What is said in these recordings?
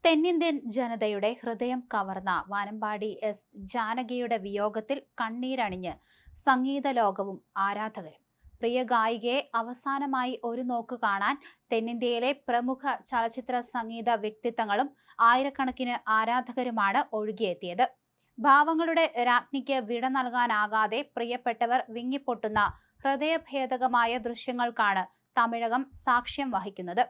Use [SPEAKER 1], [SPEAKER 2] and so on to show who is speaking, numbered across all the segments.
[SPEAKER 1] തെന്നിന്ത്യൻ ജനതയുടെ ഹൃദയം കവർന്ന വാനമ്പാടി എസ് ജാനകിയുടെ വിയോഗത്തിൽ കണ്ണീരണിഞ്ഞ് സംഗീത ലോകവും ആരാധകരും. പ്രിയ ഗായികയെ അവസാനമായി ഒരു നോക്ക് കാണാൻ തെന്നിന്ത്യയിലെ പ്രമുഖ ചലച്ചിത്ര സംഗീത വ്യക്തിത്വങ്ങളും ആയിരക്കണക്കിന് ആരാധകരുമാണ് ഒഴുകിയെത്തിയത്. ഭാവങ്ങളുടെ രാജ്ഞിക്ക് വിട നൽകാനാകാതെ പ്രിയപ്പെട്ടവർ വിങ്ങിപ്പൊട്ടുന്ന ഹൃദയഭേദകമായ ദൃശ്യങ്ങൾക്കാണ് തമിഴകം സാക്ഷ്യം വഹിക്കുന്നത്.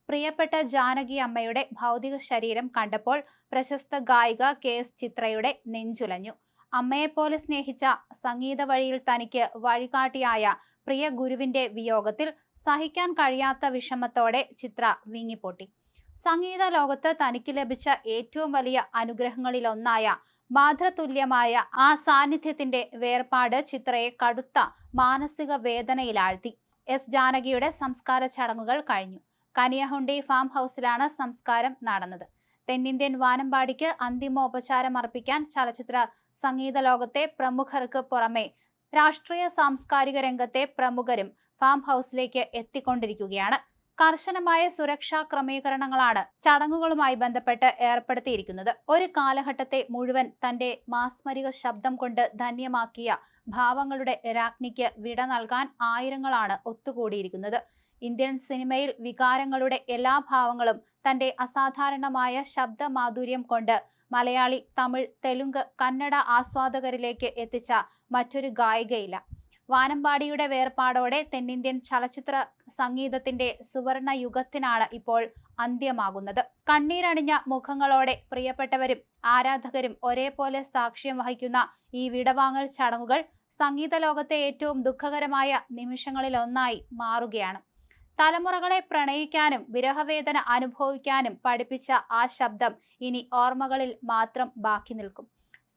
[SPEAKER 1] പ്രിയപ്പെട്ട ജാനകി അമ്മയുടെ ഭൗതിക ശരീരം കണ്ടപ്പോൾ പ്രശസ്ത ഗായിക KS ചിത്രയുടെ നെഞ്ചുലഞ്ഞു. അമ്മയെപ്പോലെ സ്നേഹിച്ച സംഗീത വഴിയിൽ തനിക്ക് വഴികാട്ടിയായ പ്രിയ ഗുരുവിന്റെ വിയോഗത്തിൽ സഹിക്കാൻ കഴിയാത്ത വിഷമത്തോടെ ചിത്ര വിങ്ങിപ്പൊട്ടി. സംഗീത ലോകത്ത് തനിക്ക് ലഭിച്ച ഏറ്റവും വലിയ അനുഗ്രഹങ്ങളിലൊന്നായ മാതൃതുല്യമായ ആ സാന്നിധ്യത്തിന്റെ വേർപാട് ചിത്രയെ കടുത്ത മാനസിക വേദനയിലാഴ്ത്തി. എസ് ജാനകിയുടെ സംസ്കാര ചടങ്ങുകൾ കഴിഞ്ഞു. കനിയഹുണ്ടി ഫാം ഹൗസിലാണ് സംസ്കാരം നടന്നത്. തെന്നിന്ത്യൻ വാനമ്പാടിക്ക് അന്തിമോപചാരം അർപ്പിക്കാൻ ചലച്ചിത്ര സംഗീത ലോകത്തെ പ്രമുഖർക്ക് പുറമെ രാഷ്ട്രീയ സാംസ്കാരിക രംഗത്തെ പ്രമുഖരും ഫാം ഹൗസിലേക്ക് എത്തിക്കൊണ്ടിരിക്കുകയാണ്. കർശനമായ സുരക്ഷാ ക്രമീകരണങ്ങളാണ് ചടങ്ങുകളുമായി ബന്ധപ്പെട്ട് ഏർപ്പെടുത്തിയിരിക്കുന്നത്. ഒരു കാലഘട്ടത്തെ മുഴുവൻ തന്റെ മാസ്മരിക ശബ്ദം കൊണ്ട് ധന്യമാക്കിയ ഭാവങ്ങളുടെ രാജ്ഞിക്ക് വിട നൽകാൻ ആയിരങ്ങളാണ് ഒത്തുകൂടിയിരിക്കുന്നത്. ഇന്ത്യൻ സിനിമയിൽ വികാരങ്ങളുടെ എല്ലാ ഭാവങ്ങളും തന്റെ അസാധാരണമായ ശബ്ദമാധുര്യം കൊണ്ട് മലയാളി, തമിഴ്, തെലുങ്ക്, കന്നഡ ആസ്വാദകരിലേക്ക് എത്തിച്ച മറ്റൊരു ഗായികയില്ല. വാനമ്പാടിയുടെ വേർപാടോടെ തെന്നിന്ത്യൻ ചലച്ചിത്ര സംഗീതത്തിന്റെ സുവർണ യുഗത്തിനാണ് ഇപ്പോൾ അന്ത്യമാകുന്നത്. കണ്ണീരണിഞ്ഞ മുഖങ്ങളോടെ പ്രിയപ്പെട്ടവരും ആരാധകരും ഒരേപോലെ സാക്ഷ്യം വഹിക്കുന്ന ഈ വിടവാങ്ങൽ ചടങ്ങുകൾ സംഗീത ലോകത്തെ ഏറ്റവും ദുഃഖകരമായ നിമിഷങ്ങളിലൊന്നായി മാറുകയാണ്. തലമുറകളെ പ്രണയിക്കാനും വിരഹവേദന അനുഭവിക്കാനും പഠിപ്പിച്ച ആ ശബ്ദം ഇനി ഓർമ്മകളിൽ മാത്രം ബാക്കി നിൽക്കും.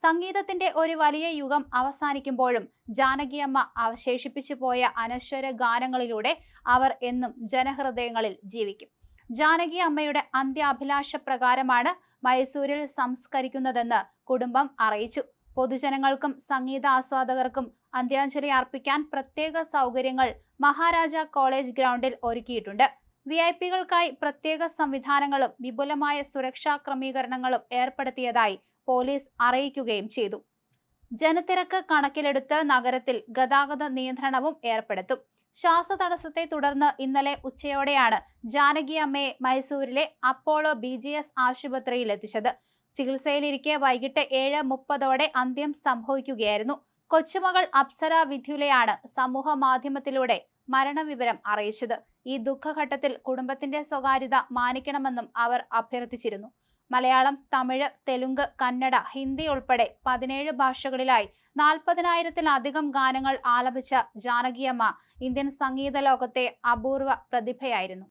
[SPEAKER 1] സംഗീതത്തിന്റെ ഒരു വലിയ യുഗം അവസാനിക്കുമ്പോഴും ജാനകിയമ്മ അവശേഷിപ്പിച്ചു പോയ അനശ്വര ഗാനങ്ങളിലൂടെ അവർ എന്നും ജനഹൃദയങ്ങളിൽ ജീവിക്കും. ജാനകി അമ്മയുടെ അന്ത്യാഭിലാഷ പ്രകാരമാണ് മൈസൂരിൽ സംസ്കരിക്കുന്നതെന്ന് കുടുംബം അറിയിച്ചു. പൊതുജനങ്ങൾക്കും സംഗീത ആസ്വാദകർക്കും അന്ത്യാഞ്ജലി അർപ്പിക്കാൻ പ്രത്യേക സൗകര്യങ്ങൾ മഹാരാജ കോളേജ് ഗ്രൗണ്ടിൽ ഒരുക്കിയിട്ടുണ്ട്. VIP-കൾക്കായി പ്രത്യേക സംവിധാനങ്ങളും വിപുലമായ സുരക്ഷാ ക്രമീകരണങ്ങളും ഏർപ്പെടുത്തിയതായി പോലീസ് അറിയിക്കുകയും ചെയ്തു. ജനത്തിരക്ക് കണക്കിലെടുത്ത് നഗരത്തിൽ ഗതാഗത നിയന്ത്രണവും ഏർപ്പെടുത്തും. ശ്വാസതടസ്സത്തെ തുടർന്ന് ഇന്നലെ ഉച്ചയോടെയാണ് ജാനകി അമ്മയെ മൈസൂരിലെ അപ്പോളോ BGS ആശുപത്രിയിൽ എത്തിച്ചത്. ചികിത്സയിലിരിക്കെ വൈകിട്ട് 7:30 അന്ത്യം സംഭവിക്കുകയായിരുന്നു. കൊച്ചുമകൾ അപ്സര വിദ്യുലയാണ് സമൂഹ മാധ്യമത്തിലൂടെ മരണവിവരം അറിയിച്ചത്. ഈ ദുഃഖഘട്ടത്തിൽ കുടുംബത്തിന്റെ സ്വകാര്യത മാനിക്കണമെന്നും അവർ അഭ്യർത്ഥിച്ചിരുന്നു. മലയാളം, തമിഴ്, തെലുങ്ക്, കന്നഡ, ഹിന്ദി ഉൾപ്പെടെ 17 ഭാഷകളിലായി 40,000-ത്തിലധികം ഗാനങ്ങൾ ആലപിച്ച ജാനകിയമ്മ ഇന്ത്യൻ സംഗീത ലോകത്തെ അപൂർവ പ്രതിഭയായിരുന്നു.